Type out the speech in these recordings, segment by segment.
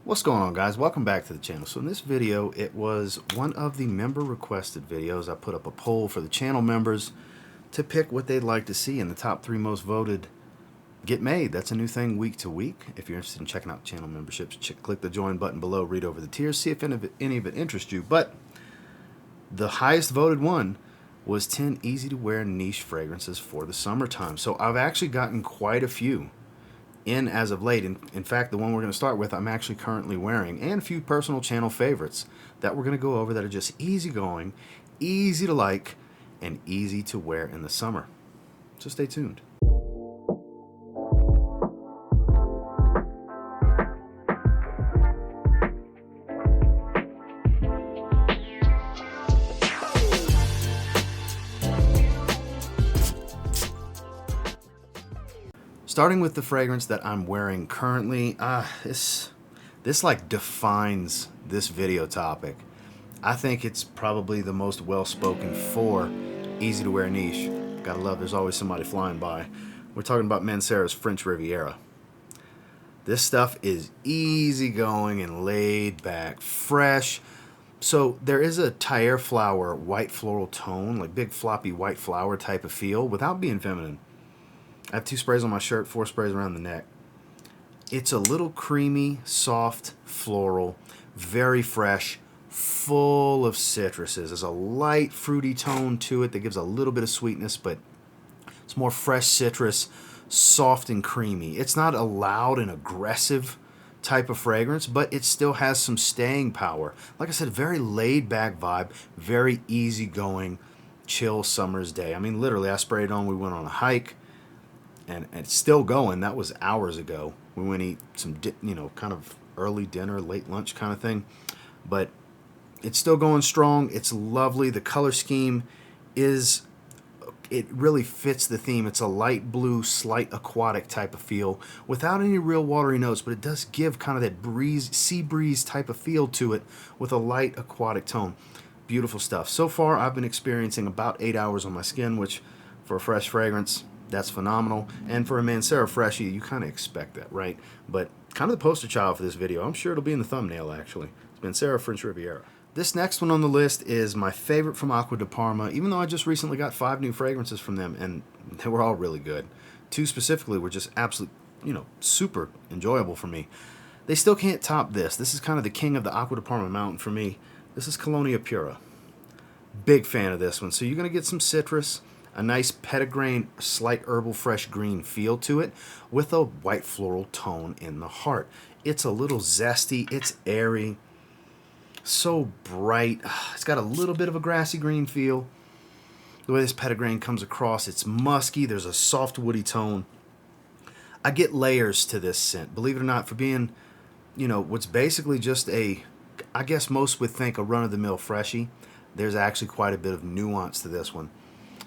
What's going on, guys? Welcome back to the channel. So in this video, it was one of the member requested videos. I put up a poll for the channel members to pick what they'd like to see, and the top 3 most voted get made. That's a new thing week to week. If you're interested in checking out channel memberships, click the join button below, read over the tiers, see if any of it interests you. But the highest voted one was 10 easy to wear niche fragrances for the summertime. So I've actually gotten quite a few in as of late. In fact, the one we're going to start with, I'm actually currently wearing, and a few personal channel favorites that we're going to go over that are just easygoing, easy to like, and easy to wear in the summer. So stay tuned. Starting with the fragrance that I'm wearing currently, this like defines this video topic. I think it's probably the most well-spoken for easy to wear niche. Gotta love there's always somebody flying by. We're talking about Mancera's French Riviera. This stuff is easygoing and laid back, fresh. So there is a tire flower white floral tone, like big floppy white flower type of feel without being feminine. I have 2 sprays on my shirt, 4 sprays around the neck. It's a little creamy, soft, floral, very fresh, full of citruses. There's a light fruity tone to it that gives a little bit of sweetness, but it's more fresh citrus, soft and creamy. It's not a loud and aggressive type of fragrance, but it still has some staying power. Like I said, very laid back vibe, very easygoing, chill summer's day. I mean, literally, I sprayed it on, we went on a hike. And it's still going. That was hours ago. We went to eat some, kind of early dinner, late lunch kind of thing. But it's still going strong. It's lovely. The color scheme it really fits the theme. It's a light blue, slight aquatic type of feel without any real watery notes, but it does give kind of that sea breeze type of feel to it with a light aquatic tone. Beautiful stuff. So far, I've been experiencing about 8 hours on my skin, which for a fresh fragrance, that's phenomenal. And for a Mancera freshie, you kind of expect that, right? But kind of the poster child for this video. I'm sure it'll be in the thumbnail, actually. It's Mancera French Riviera. This next one on the list is my favorite from Acqua de Parma, even though I just recently got 5 new fragrances from them, and they were all really good. 2 specifically were just absolutely, super enjoyable for me. They still can't top this. This is kind of the king of the Acqua de Parma mountain for me. This is Colonia Pura. Big fan of this one. So you're going to get some citrus, a nice petitgrain, slight herbal fresh green feel to it with a white floral tone in the heart. It's a little zesty, it's airy, so bright. It's got a little bit of a grassy green feel. The way this petitgrain comes across, it's musky, there's a soft woody tone. I get layers to this scent, believe it or not, for being, what's basically just I guess most would think a run-of-the-mill freshie. There's actually quite a bit of nuance to this one.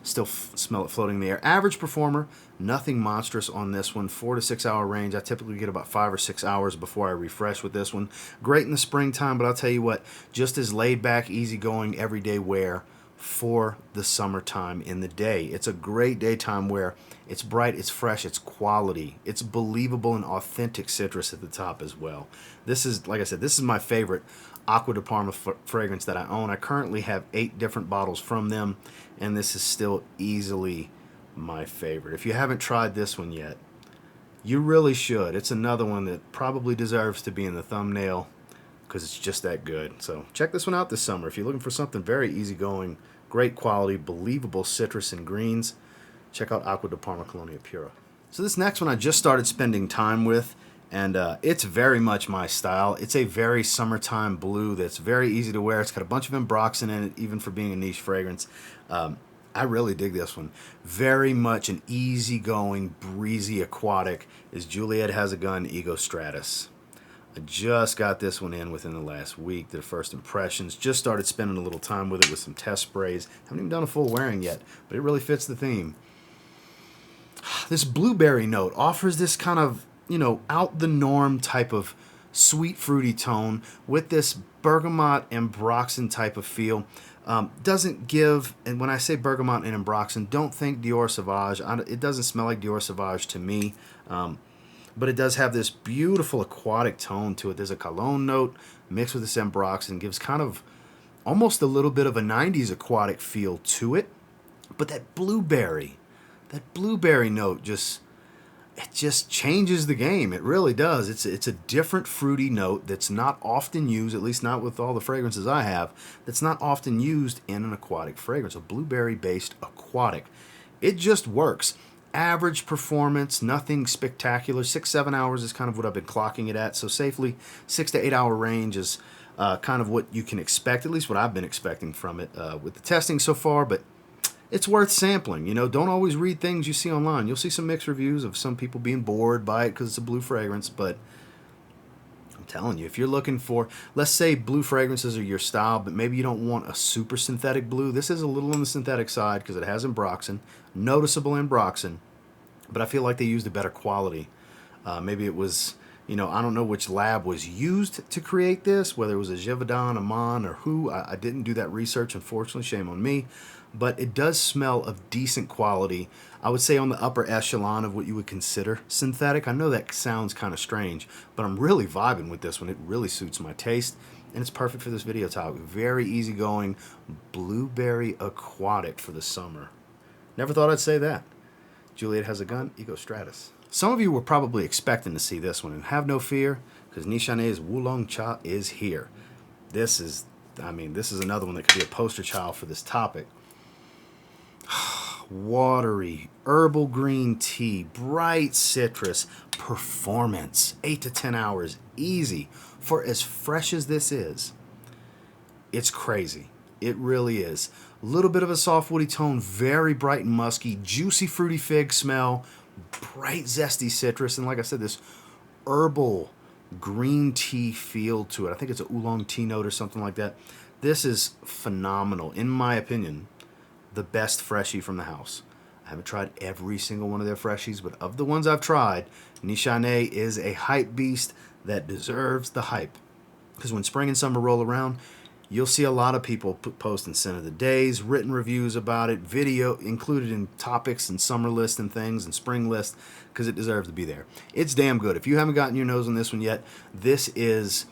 Still smell it floating in the air. Average performer, nothing monstrous on this one. 4 to 6 hour range. I typically get about 5 or 6 hours before I refresh with this one. Great in the springtime, but I'll tell you what, just as laid back, easygoing, everyday wear for the summertime in the day. It's a great daytime wear. It's bright, it's fresh, it's quality. It's believable and authentic citrus at the top as well. This is, like I said, this is my favorite Acqua de Parma fragrance that I own. I currently have 8 different bottles from them, and this is still easily my favorite. If you haven't tried this one yet, you really should. It's another one that probably deserves to be in the thumbnail because it's just that good. So check this one out this summer. If you're looking for something very easygoing, great quality, believable citrus and greens, check out Acqua de Parma Colonia Pura. So this next one I just started spending time with, and it's very much my style. It's a very summertime blue that's very easy to wear. It's got a bunch of ambroxan in it, even for being a niche fragrance. I really dig this one. Very much an easygoing, breezy, aquatic, as Juliette has a gun, Ego Stratis. I just got this one in within the last week. The first impressions. Just started spending a little time with it with some test sprays. Haven't even done a full wearing yet, but it really fits the theme. This blueberry note offers this kind of, out the norm type of sweet fruity tone with this bergamot ambroxan type of feel. Doesn't give, and when I say bergamot and ambroxan, don't think Dior Sauvage. It doesn't smell like Dior Sauvage to me. but it does have this beautiful aquatic tone to it. There's a cologne note mixed with this ambroxan, gives kind of almost a little bit of a 90s aquatic feel to it. But that blueberry note just changes the game. It really does. It's a different fruity note that's not often used, at least not with all the fragrances I have, that's not often used in an aquatic fragrance, a blueberry-based aquatic. It just works. Average performance, nothing spectacular. 6-7 hours is kind of what I've been clocking it at. So safely, 6 to 8 hour range is kind of what you can expect, at least what I've been expecting from it with the testing so far. But it's worth sampling. You know, don't always read things you see online. You'll see some mixed reviews of some people being bored by it because it's a blue fragrance, but I'm telling you, if you're looking for, let's say blue fragrances are your style, but maybe you don't want a super synthetic blue. This is a little on the synthetic side because it has ambroxan, noticeable ambroxan, but I feel like they used a better quality. Maybe it was, you know, I don't know which lab was used to create this, whether it was a Givaudan, Amman, or who. I didn't do that research, unfortunately, shame on me. But it does smell of decent quality. I would say on the upper echelon of what you would consider synthetic. I know that sounds kind of strange, but I'm really vibing with this one. It really suits my taste, and it's perfect for this video topic. Very easygoing blueberry aquatic for the summer. Never thought I'd say that. Juliette has a gun, ego Stratis. Some of you were probably expecting to see this one, and have no fear, because Nishane's Wulong Cha is here. This is another one that could be a poster child for this topic. Watery, herbal green tea, bright citrus, performance, 8 to 10 hours, easy. For as fresh as this is, it's crazy. It really is. A little bit of a soft woody tone, very bright and musky, juicy fruity fig smell, bright zesty citrus, and like I said, this herbal green tea feel to it. I think it's a oolong tea note or something like that. This is phenomenal, in my opinion. The best freshie from the house. I haven't tried every single one of their freshies, but of the ones I've tried, Nishane is a hype beast that deserves the hype. Because when spring and summer roll around, you'll see a lot of people posting scent of the days, written reviews about it, video included in topics and summer lists and things and spring lists, because it deserves to be there. It's damn good. If you haven't gotten your nose on this one yet, this is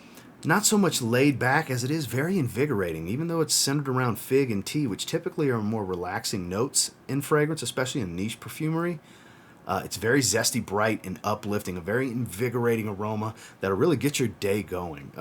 not so much laid back as it is very invigorating, even though it's centered around fig and tea, which typically are more relaxing notes in fragrance, especially in niche perfumery. It's very zesty, bright, and uplifting, a very invigorating aroma that'll really get your day going.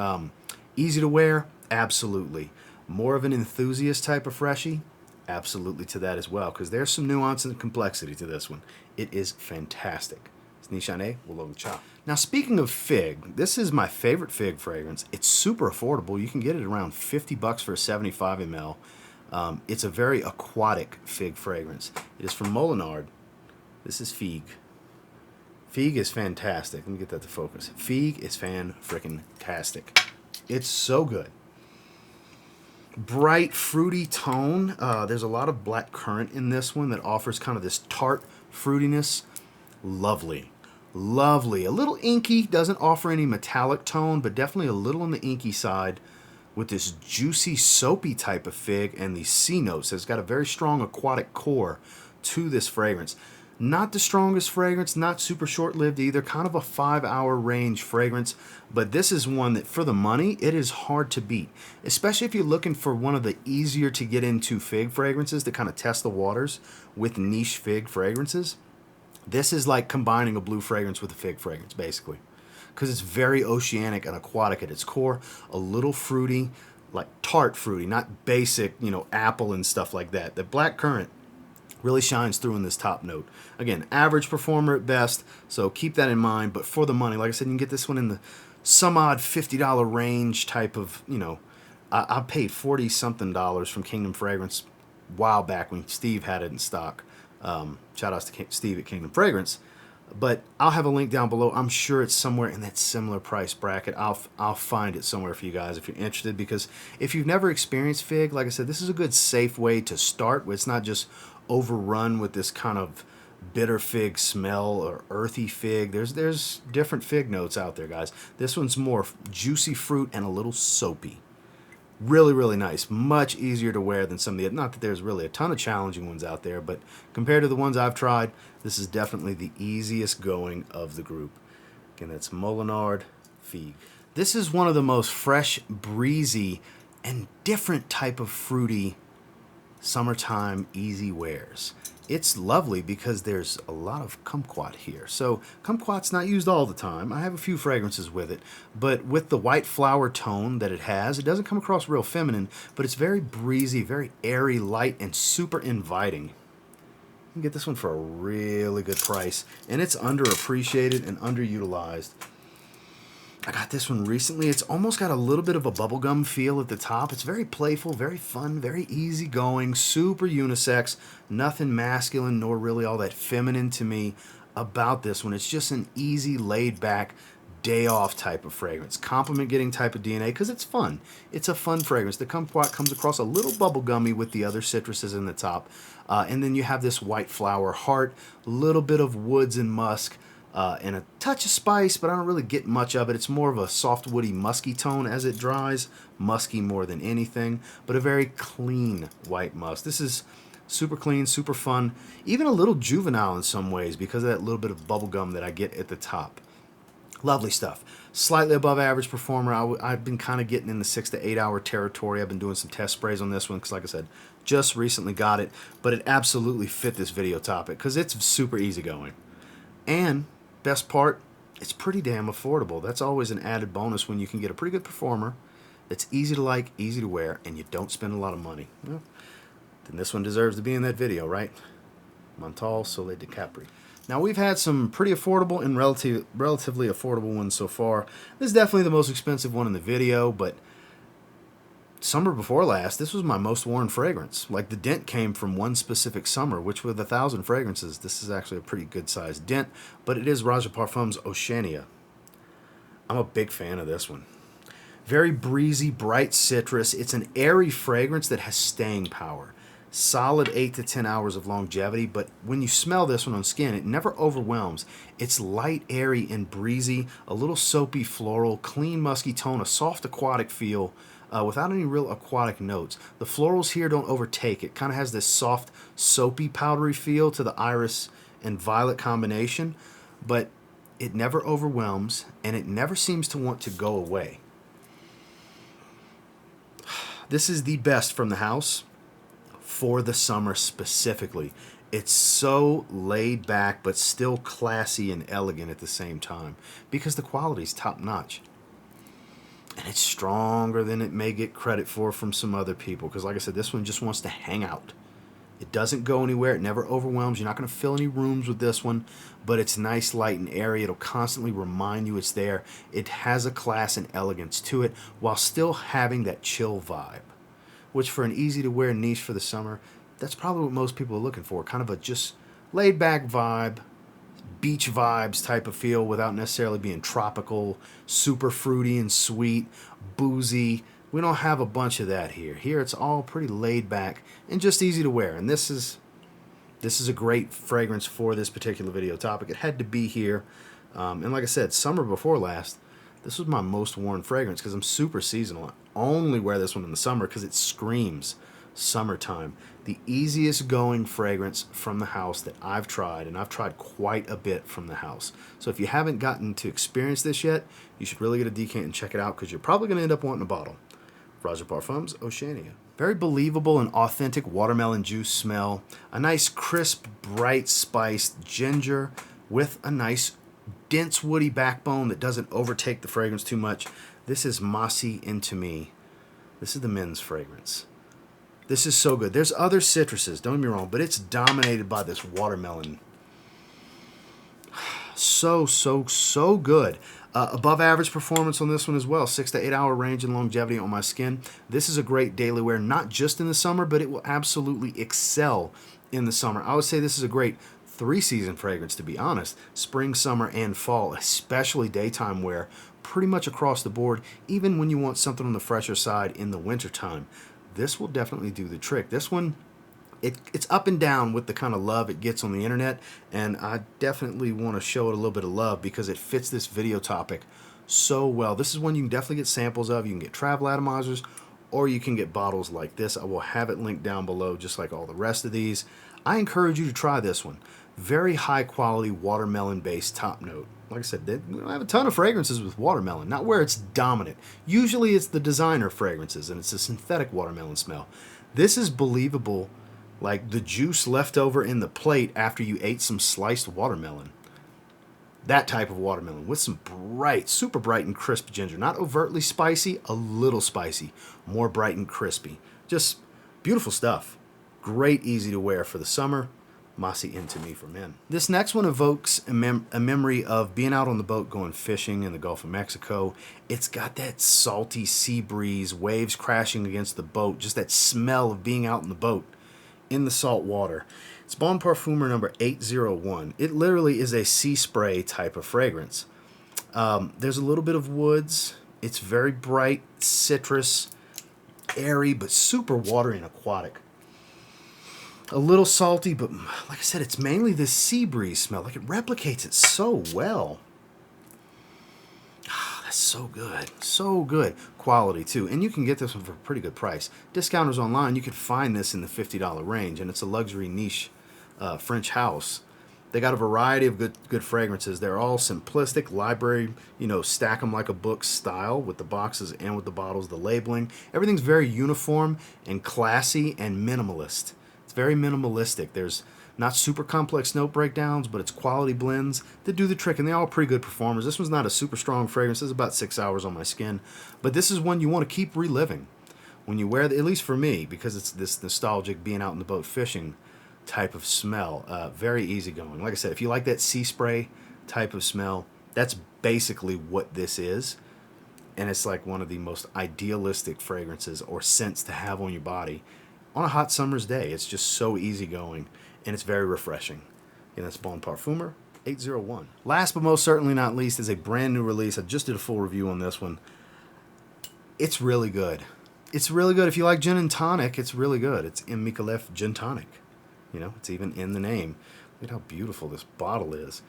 Easy to wear? Absolutely. More of an enthusiast type of freshie? Absolutely to that as well, because there's some nuance and complexity to this one. It is fantastic. It's Nishane Wulong Cha. Now, speaking of fig, this is my favorite fig fragrance. It's super affordable. You can get it around $50 for a 75 ml. It's a very aquatic fig fragrance. It is from Molinard. This is Figue. Figue is fantastic. Let me get that to focus. Figue is fan-frickin-tastic. It's so good. Bright, fruity tone. There's a lot of black currant in this one that offers kind of this tart fruitiness. Lovely. Lovely. A little inky, doesn't offer any metallic tone, but definitely a little on the inky side with this juicy, soapy type of fig and these C notes. It's got a very strong aquatic core to this fragrance. Not the strongest fragrance, not super short-lived either, kind of a 5-hour range fragrance, but this is one that for the money, it is hard to beat, especially if you're looking for one of the easier to get into fig fragrances to kind of test the waters with niche fig fragrances. This is like combining a blue fragrance with a fig fragrance, basically, because it's very oceanic and aquatic at its core, a little fruity, like tart fruity, not basic, you know, apple and stuff like that. The black currant really shines through in this top note. Again, average performer at best, so keep that in mind. But for the money, like I said, you can get this one in the some odd $50 range type of, you know, I paid $40-something from Kingdom Fragrance a while back when Steve had it in stock. Shout outs to Steve at Kingdom Fragrance. But I'll have a link down below. I'm sure it's somewhere in that similar price bracket. I'll find it somewhere for you guys if you're interested, because if you've never experienced fig, like I said, this is a good safe way to start. It's not just overrun with this kind of bitter fig smell or earthy fig. There's different fig notes out there, guys. This one's more juicy fruit and a little soapy. Really, really nice. Much easier to wear than some of the, not that there's really a ton of challenging ones out there, but compared to the ones I've tried, this is definitely the easiest going of the group. and it's Molinard Figue. This is one of the most fresh, breezy, and different type of fruity summertime easy wears. It's lovely because there's a lot of kumquat here. So kumquat's not used all the time. I have a few fragrances with it, but with the white flower tone that it has, it doesn't come across real feminine, but it's very breezy, very airy, light, and super inviting. You can get this one for a really good price, and it's underappreciated and underutilized. I got this one recently. It's almost got a little bit of a bubblegum feel at the top. It's very playful, very fun, very easygoing, super unisex. Nothing masculine nor really all that feminine to me about this one. It's just an easy, laid-back, day-off type of fragrance. Compliment-getting type of DNA because it's fun. It's a fun fragrance. The kumquat comes across a little bubblegummy with the other citruses in the top. And then you have this white flower heart, a little bit of woods and musk, and a touch of spice, but I don't really get much of it. It's more of a soft, woody, musky tone as it dries. Musky more than anything, but a very clean white musk. This is super clean, super fun, even a little juvenile in some ways because of that little bit of bubblegum that I get at the top. Lovely stuff. Slightly above average performer. I've been kind of getting in the 6 to 8 hour territory. I've been doing some test sprays on this one because, like I said, just recently got it, but it absolutely fit this video topic because it's super easygoing. And best part, it's pretty damn affordable. That's always an added bonus when you can get a pretty good performer that's easy to like, easy to wear, and you don't spend a lot of money. Well, then this one deserves to be in that video, right? Montale, Soleil de Capri. Now, we've had some pretty affordable and relatively affordable ones so far. This is definitely the most expensive one in the video, but summer before last, this was my most worn fragrance. Like, the dent came from one specific summer, which with 1,000 fragrances, this is actually a pretty good-sized dent, but it is Roja Parfums Oceania. I'm a big fan of this one. Very breezy, bright citrus. It's an airy fragrance that has staying power. Solid 8 to 10 hours of longevity, but when you smell this one on skin, it never overwhelms. It's light, airy, and breezy, a little soapy, floral, clean, musky tone, a soft aquatic feel, without any real aquatic notes. The florals here don't overtake. It kind of has this soft, soapy, powdery feel to the iris and violet combination, but it never overwhelms, and it never seems to want to go away. This is the best from the house for the summer specifically. It's so laid back, but still classy and elegant at the same time because the quality's top notch. And it's stronger than it may get credit for from some other people. Because like I said, this one just wants to hang out. It doesn't go anywhere. It never overwhelms. You're not going to fill any rooms with this one. But it's nice, light, and airy. It'll constantly remind you it's there. It has a class and elegance to it while still having that chill vibe. Which for an easy-to-wear niche for the summer, that's probably what most people are looking for. Kind of a just laid-back vibe. Beach vibes type of feel without necessarily being tropical, super fruity and sweet, boozy. We don't have a bunch of that here. Here it's all pretty laid back and just easy to wear. And this is a great fragrance for this particular video topic. It had to be here. And like I said, summer before last, this was my most worn fragrance because I'm super seasonal. I only wear this one in the summer because it screams summertime. The easiest going fragrance from the house that I've tried, and I've tried quite a bit from the house. So if you haven't gotten to experience this yet, you should really get a decant and check it out because you're probably going to end up wanting a bottle. Roja Parfums Oceania. Very believable and authentic watermelon juice smell. A nice crisp, bright spiced ginger with a nice dense woody backbone that doesn't overtake the fragrance too much. This is MMASI Into Me. This is the men's fragrance. This is so good. There's other citruses, don't get me wrong, but it's dominated by this watermelon. So good. Above average performance on this one as well. 6 to 8 hour range and longevity on my skin. This is a great daily wear, not just in the summer, but it will absolutely excel in the summer. I would say this is a great 3-season fragrance, to be honest. Spring, summer, and fall, especially daytime wear, pretty much across the board, even when you want something on the fresher side in the wintertime. This will definitely do the trick. This one, it's up and down with the kind of love it gets on the internet, and I definitely want to show it a little bit of love because it fits this video topic so well. This is one you can definitely get samples of. You can get travel atomizers, or you can get bottles like this. I will have it linked down below just like all the rest of these. I encourage you to try this one. Very high quality watermelon based top note. like I said, we don't have a ton of fragrances with watermelon, not where it's dominant. Usually it's the designer fragrances, and it's a synthetic watermelon smell. This is believable, like the juice left over in the plate after you ate some sliced watermelon. That type of watermelon with some bright, super bright and crisp ginger. Not overtly spicy, a little spicy. More bright and crispy. Just beautiful stuff. Great, easy to wear for the summer. MMASI Into Me for men. This next one evokes a memory of being out on the boat going fishing in the Gulf of Mexico. It's got that salty sea breeze, waves crashing against the boat, just that smell of being out in the boat in the salt water. It's Bon Parfumeur number 801. It literally is a sea spray type of fragrance. There's a little bit of woods. It's very bright, citrus, airy, but super watery and aquatic. A little salty, but like I said, it's mainly this sea breeze smell. Like it replicates it so well. That's so good. So good. Quality, too. And you can get this one for a pretty good price. Discounters online, you can find this in the $50 range, and it's a luxury niche French house. They got a variety of good fragrances. They're all simplistic, library, stack them like a book style with the boxes and with the bottles, the labeling. Everything's very uniform and classy and minimalist. It's very minimalistic. There's not super complex note breakdowns, but it's quality blends that do the trick, and they're all pretty good performers. This one's not a super strong fragrance. It's about 6 hours on my skin, but this is one you want to keep reliving when you wear it, at least for me, because it's this nostalgic being out in the boat fishing type of smell. Very easygoing. Like I said, if you like that sea spray type of smell, that's basically what this is, and it's like one of the most idealistic fragrances or scents to have on your body on a hot summer's day. It's just so easygoing, and it's very refreshing. And that's Bon Parfumeur 801. Last but most certainly not least is a brand new release. I just did a full review on this one. It's really good. It's really good. If you like gin and tonic, it's really good. It's in Micallef GnTonic. It's even in the name. Look at how beautiful this bottle is.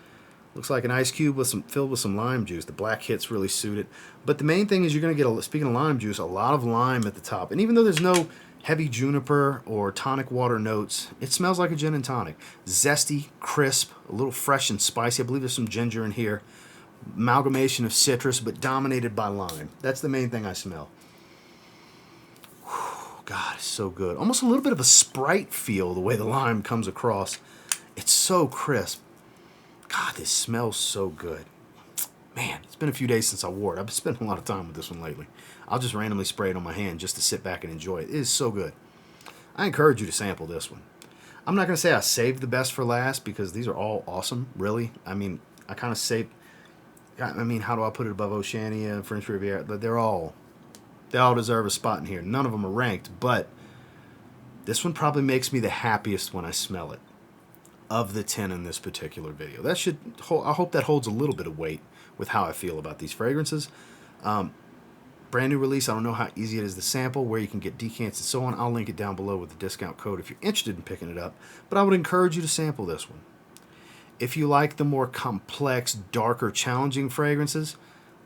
Looks like an ice cube filled with some lime juice. The black hits really suit it. But the main thing is you're going to get, speaking of lime juice, a lot of lime at the top. And even though there's no heavy juniper or tonic water notes, it smells like a gin and tonic. Zesty, crisp, a little fresh and spicy. I believe there's some ginger in here. Amalgamation of citrus, but dominated by lime. That's the main thing I smell. Whew, God, it's so good. Almost a little bit of a Sprite feel, the way the lime comes across. It's so crisp. God, this smells so good. Man, it's been a few days since I wore it. I've been spending a lot of time with this one lately. I'll just randomly spray it on my hand just to sit back and enjoy it. It is so good. I encourage you to sample this one. I'm not going to say I saved the best for last because these are all awesome, really. I mean, I kind of saved... how do I put it above Oceania and French Riviera? They all deserve a spot in here. None of them are ranked, but this one probably makes me the happiest when I smell it of the 10 in this particular video. I hope that holds a little bit of weight with how I feel about these fragrances. Brand new release. I don't know how easy it is to sample, where you can get decants and so on. I'll link it down below with the discount code if you're interested in picking it up. But I would encourage you to sample this one. If you like the more complex, darker, challenging fragrances,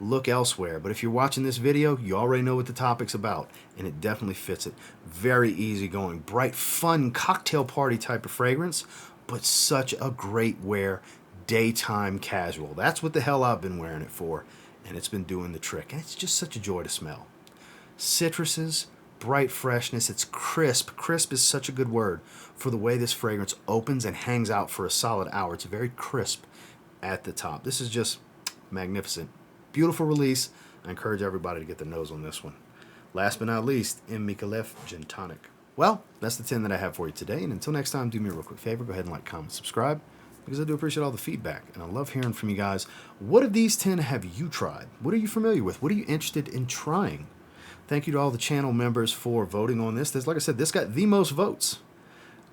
look elsewhere. But if you're watching this video, you already know what the topic's about, and it definitely fits it. Very easygoing, bright, fun, cocktail party type of fragrance, but such a great wear, daytime casual. That's what the hell I've been wearing it for, and it's been doing the trick. And it's just such a joy to smell. Citruses, bright freshness. It's crisp. Crisp is such a good word for the way this fragrance opens and hangs out for a solid hour. It's very crisp at the top. This is just magnificent. Beautiful release. I encourage everybody to get their nose on this one. Last but not least, in Micallef GnTonic. Well, that's the 10 that I have for you today. And until next time, do me a real quick favor. Go ahead and like, comment, subscribe, because I do appreciate all the feedback. And I love hearing from you guys. What of these 10 have you tried? What are you familiar with? What are you interested in trying? Thank you to all the channel members for voting on this. Like I said, this got the most votes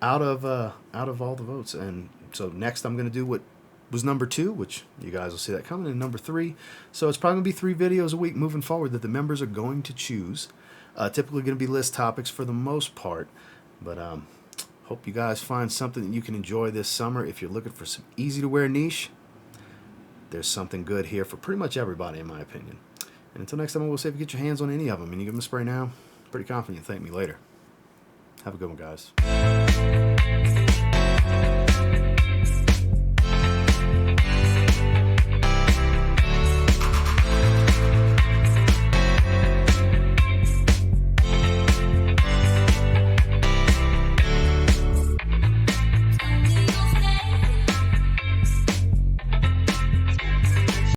out of all the votes. And so next I'm going to do what was number 2, which you guys will see that coming, and number 3. So it's probably going to be 3 videos a week moving forward that the members are going to choose. Typically going to be list topics for the most part. But hope you guys find something that you can enjoy this summer. If you're looking for some easy-to-wear niche, there's something good here for pretty much everybody, in my opinion. And until next time, I will say if you get your hands on any of them and you give them a spray now, pretty confident you'll thank me later. Have a good one, guys.